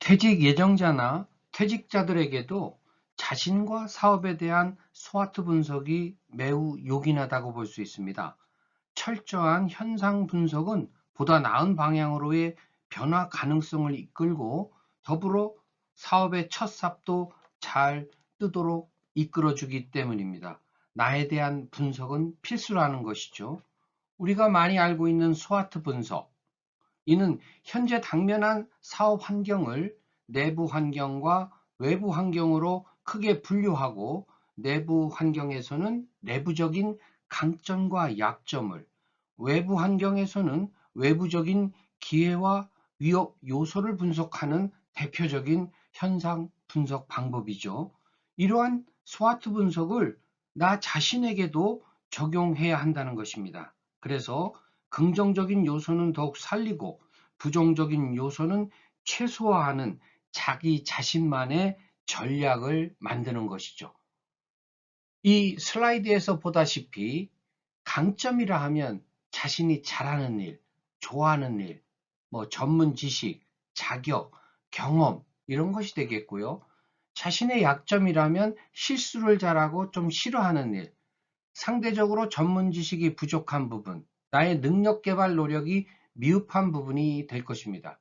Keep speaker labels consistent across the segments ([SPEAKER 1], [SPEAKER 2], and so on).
[SPEAKER 1] 퇴직 예정자나 퇴직자들에게도 자신과 사업에 대한 스와트 분석이 매우 요긴하다고 볼 수 있습니다. 철저한 현상 분석은 보다 나은 방향으로의 변화 가능성을 이끌고 더불어 사업의 첫 삽도 잘 뜨도록 이끌어주기 때문입니다. 나에 대한 분석은 필수라는 것이죠. 우리가 많이 알고 있는 스와트 분석, 이는 현재 당면한 사업 환경을 내부 환경과 외부 환경으로 크게 분류하고, 내부 환경에서는 내부적인 강점과 약점을, 외부 환경에서는 외부적인 기회와 위협 요소를 분석하는 대표적인 현상 분석 방법이죠. 이러한 스와트 분석을 나 자신에게도 적용해야 한다는 것입니다. 그래서 긍정적인 요소는 더욱 살리고 부정적인 요소는 최소화하는 자기 자신만의 전략을 만드는 것이죠. 이 슬라이드에서 보다시피 강점이라 하면 자신이 잘하는 일, 좋아하는 일, 전문 지식, 자격, 경험 이런 것이 되겠고요. 자신의 약점이라면 실수를 잘하고 좀 싫어하는 일, 상대적으로 전문 지식이 부족한 부분, 나의 능력 개발 노력이 미흡한 부분이 될 것입니다.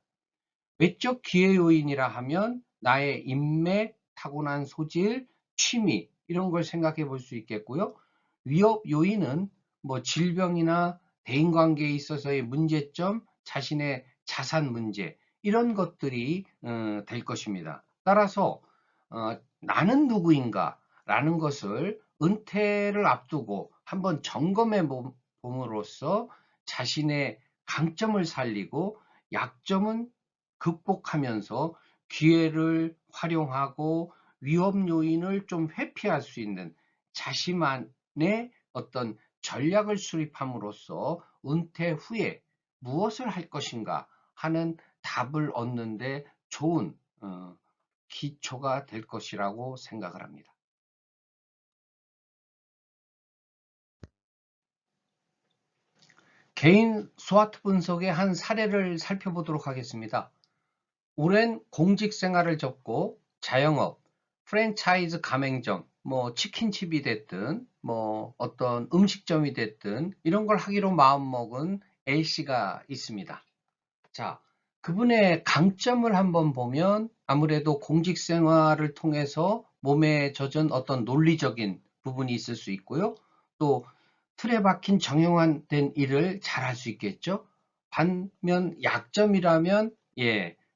[SPEAKER 1] 외적 기회 요인이라 하면 나의 인맥, 타고난 소질, 취미 이런 걸 생각해 볼 수 있겠고요. 위협 요인은 질병이나 대인관계에 있어서의 문제점, 자신의 자산 문제 이런 것들이 될 것입니다. 따라서 나는 누구인가 라는 것을 은퇴를 앞두고 한번 점검해 봄으로써 자신의 강점을 살리고 약점은 극복하면서 기회를 활용하고 위험 요인을 좀 회피할 수 있는 자신만의 어떤 전략을 수립함으로써 은퇴 후에 무엇을 할 것인가 하는 답을 얻는데 좋은 기초가 될 것이라고 생각을 합니다. 개인 스와트 분석의 한 사례를 살펴보도록 하겠습니다. 오랜 공직 생활을 접고 자영업, 프랜차이즈 가맹점, 치킨집이 됐든 어떤 음식점이 됐든 이런 걸 하기로 마음먹은 L씨가 있습니다. 자, 그분의 강점을 한번 보면 아무래도 공직 생활을 통해서 몸에 젖은 어떤 논리적인 부분이 있을 수 있고요. 또 틀에 박힌 정형화된 일을 잘할 수 있겠죠. 반면 약점이라면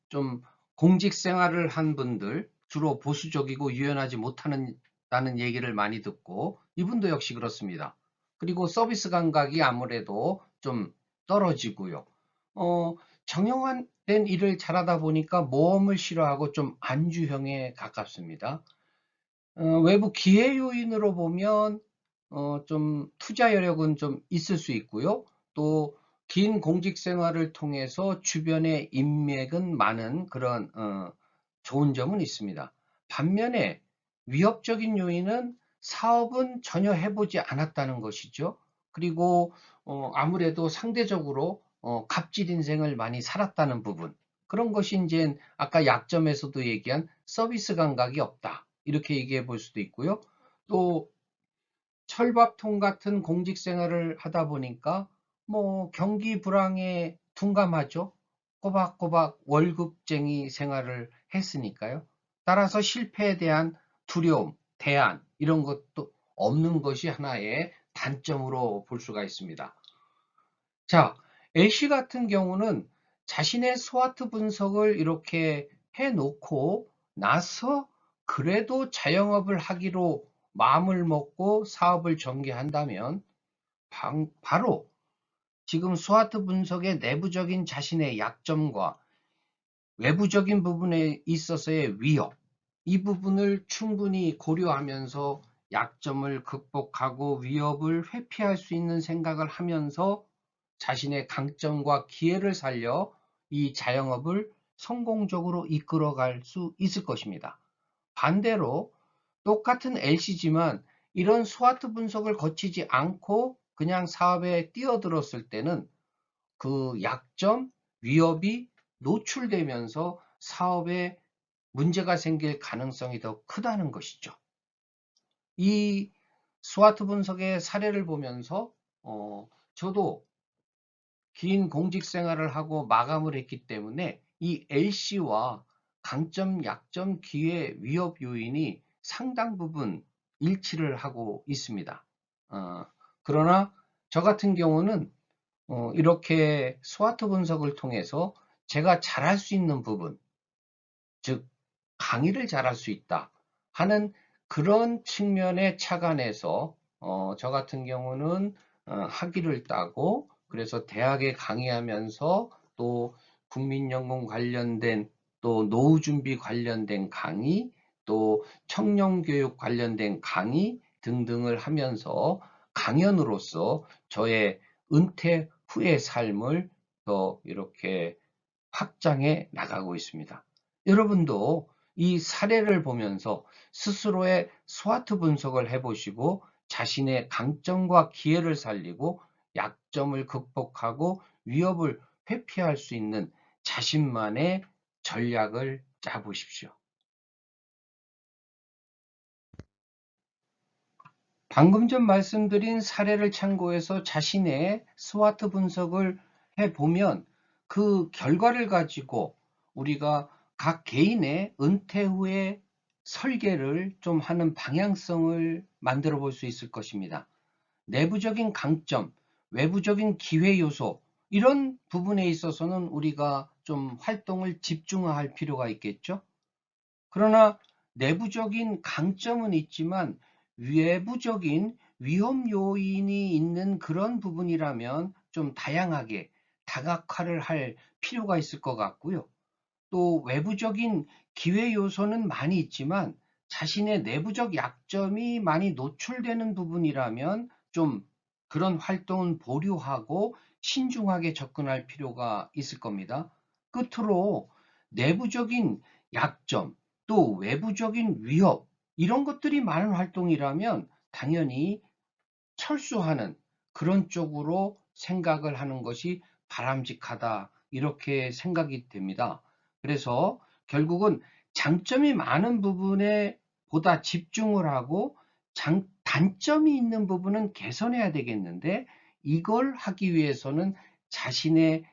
[SPEAKER 1] 좀 공직 생활을 한 분들, 주로 보수적이고 유연하지 못하는 얘기를 많이 듣고, 이분도 역시 그렇습니다. 그리고 서비스 감각이 아무래도 좀 떨어지고요. 정형화된 일을 잘하다 보니까 모험을 싫어하고 좀 안주형에 가깝습니다. 외부 기회 요인으로 보면 좀 투자 여력은 좀 있을 수 있고요. 또 긴 공직 생활을 통해서 주변에 인맥은 많은 그런 좋은 점은 있습니다. 반면에 위협적인 요인은 사업은 전혀 해보지 않았다는 것이죠. 그리고 아무래도 상대적으로 갑질 인생을 많이 살았다는 부분. 그런 것이 이제 아까 약점에서도 얘기한 서비스 감각이 없다. 이렇게 얘기해 볼 수도 있고요. 또 철밥통 같은 공직 생활을 하다 보니까 경기 불황에 둔감하죠. 꼬박꼬박 월급쟁이 생활을 했으니까요. 따라서 실패에 대한 두려움, 대안 이런 것도 없는 것이 하나의 단점으로 볼 수가 있습니다. 자, A씨 같은 경우는 자신의 스와트 분석을 이렇게 해놓고 나서 그래도 자영업을 하기로 마음을 먹고 사업을 전개한다면 바로 지금 스와트 분석의 내부적인 자신의 약점과 외부적인 부분에 있어서의 위협, 이 부분을 충분히 고려하면서 약점을 극복하고 위협을 회피할 수 있는 생각을 하면서 자신의 강점과 기회를 살려 이 자영업을 성공적으로 이끌어갈 수 있을 것입니다. 반대로 똑같은 LC지만 이런 스와트 분석을 거치지 않고 그냥 사업에 뛰어들었을 때는 그 약점, 위협이 노출되면서 사업에 문제가 생길 가능성이 더 크다는 것이죠. 이 스와트 분석의 사례를 보면서 저도 긴 공직 생활을 하고 마감을 했기 때문에 이 LC와 강점, 약점, 기회, 위협 요인이 상당 부분 일치를 하고 있습니다. 그러나 저 같은 경우는 이렇게 스와트 분석을 통해서 제가 잘할 수 있는 부분, 즉 강의를 잘할 수 있다 하는 그런 측면에 착안해서 저 같은 경우는 학위를 따고 그래서 대학에 강의하면서 또 국민연금 관련된 또 노후 준비 관련된 강의 또 청년교육 관련된 강의 등등을 하면서 강연으로서 저의 은퇴 후의 삶을 더 이렇게 확장해 나가고 있습니다. 여러분도 이 사례를 보면서 스스로의 스와트 분석을 해보시고 자신의 강점과 기회를 살리고 약점을 극복하고 위협을 회피할 수 있는 자신만의 전략을 짜보십시오. 방금 전 말씀드린 사례를 참고해서 자신의 스와트 분석을 해보면 그 결과를 가지고 우리가 각 개인의 은퇴 후에 설계를 좀 하는 방향성을 만들어 볼 수 있을 것입니다. 내부적인 강점, 외부적인 기회 요소, 이런 부분에 있어서는 우리가 좀 활동을 집중할 필요가 있겠죠. 그러나 내부적인 강점은 있지만 외부적인 위험 요인이 있는 그런 부분이라면 좀 다양하게 다각화를 할 필요가 있을 것 같고요. 또 외부적인 기회 요소는 많이 있지만 자신의 내부적 약점이 많이 노출되는 부분이라면 좀 그런 활동은 보류하고 신중하게 접근할 필요가 있을 겁니다. 끝으로 내부적인 약점, 또 외부적인 위협, 이런 것들이 많은 활동이라면 당연히 철수하는 그런 쪽으로 생각을 하는 것이 바람직하다. 이렇게 생각이 됩니다. 그래서 결국은 장점이 많은 부분에 보다 집중을 하고 단점이 있는 부분은 개선해야 되겠는데 이걸 하기 위해서는 자신의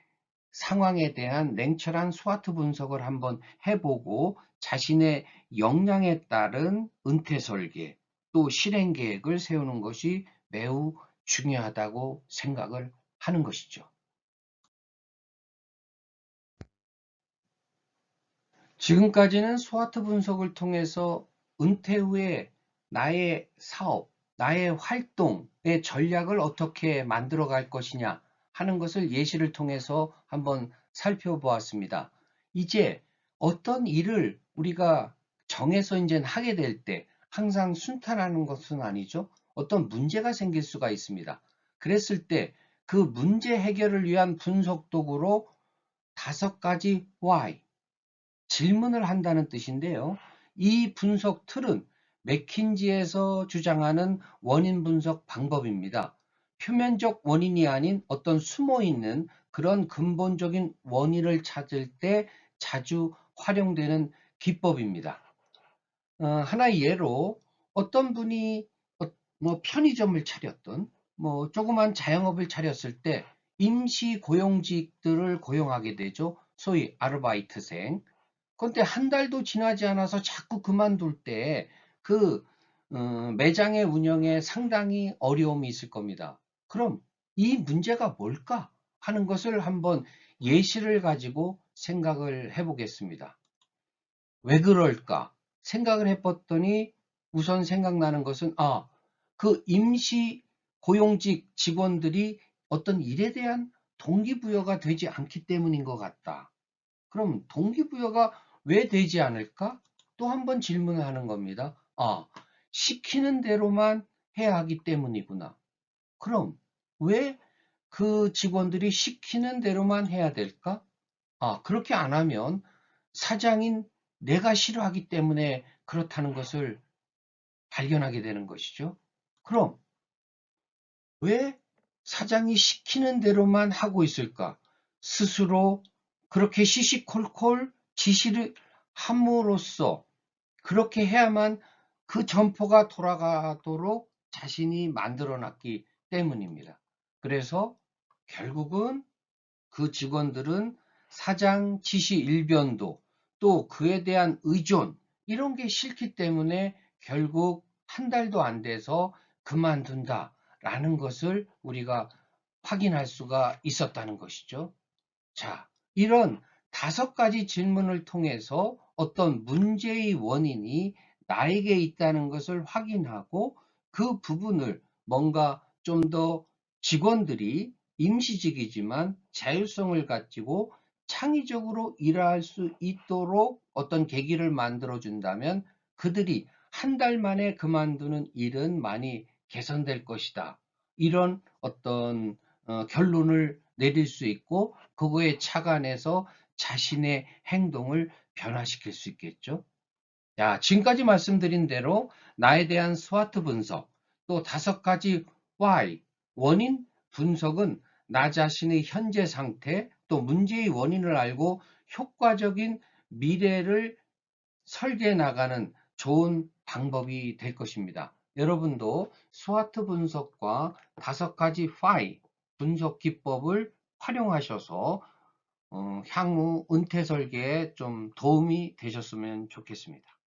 [SPEAKER 1] 상황에 대한 냉철한 스와트 분석을 한번 해보고 자신의 역량에 따른 은퇴 설계 또 실행 계획을 세우는 것이 매우 중요하다고 생각을 하는 것이죠. 지금까지는 스와트 분석을 통해서 은퇴 후에 나의 사업, 나의 활동의 전략을 어떻게 만들어 갈 것이냐 하는 것을 예시를 통해서 한번 살펴보았습니다. 이제 어떤 일을 우리가 정해서 이제 하게 될 때 항상 순탄하는 것은 아니죠. 어떤 문제가 생길 수가 있습니다. 그랬을 때 그 문제 해결을 위한 분석 도구로 5가지 why, 질문을 한다는 뜻인데요. 이 분석 틀은 맥킨지에서 주장하는 원인 분석 방법입니다. 표면적 원인이 아닌 어떤 숨어 있는 그런 근본적인 원인을 찾을 때 자주 활용되는 기법입니다. 하나의 예로 어떤 분이 뭐 편의점을 차렸던 뭐 조그만 자영업을 차렸을 때 임시 고용직들을 고용하게 되죠. 소위 아르바이트생. 그런데 한 달도 지나지 않아서 자꾸 그만둘 때 그 매장의 운영에 상당히 어려움이 있을 겁니다. 그럼 이 문제가 뭘까 하는 것을 한번 예시를 가지고 생각을 해보겠습니다. 왜 그럴까 생각을 해봤더니 우선 생각나는 것은 그 임시 고용직 직원들이 어떤 일에 대한 동기부여가 되지 않기 때문인 것 같다. 그럼 동기부여가 왜 되지 않을까? 또 한 번 질문을 하는 겁니다. 시키는 대로만 해야 하기 때문이구나. 그럼 왜 그 직원들이 시키는 대로만 해야 될까? 그렇게 안 하면 사장인 내가 싫어하기 때문에 그렇다는 것을 발견하게 되는 것이죠. 그럼 왜 사장이 시키는 대로만 하고 있을까? 스스로 그렇게 시시콜콜 지시를 함으로써 그렇게 해야만 그 점포가 돌아가도록 자신이 만들어놨기 때문입니다. 그래서 결국은 그 직원들은 사장 지시 일변도 또 그에 대한 의존 이런 게 싫기 때문에 결국 한 달도 안 돼서 그만둔다라는 것을 우리가 확인할 수가 있었다는 것이죠. 자, 이런 5가지 질문을 통해서 어떤 문제의 원인이 나에게 있다는 것을 확인하고 그 부분을 뭔가 좀 더 직원들이 임시직이지만 자율성을 가지고 창의적으로 일할 수 있도록 어떤 계기를 만들어 준다면 그들이 한 달 만에 그만두는 일은 많이 개선될 것이다. 이런 어떤 결론을 내릴 수 있고 그거에 착안해서 자신의 행동을 변화시킬 수 있겠죠. 자, 지금까지 말씀드린 대로 나에 대한 스와트 분석, 또 5가지 why, 원인 분석은 나 자신의 현재 상태, 또 문제의 원인을 알고 효과적인 미래를 설계해 나가는 좋은 방법이 될 것입니다. 여러분도 스와트 분석과 5가지 why 분석 기법을 활용하셔서 향후 은퇴 설계에 좀 도움이 되셨으면 좋겠습니다.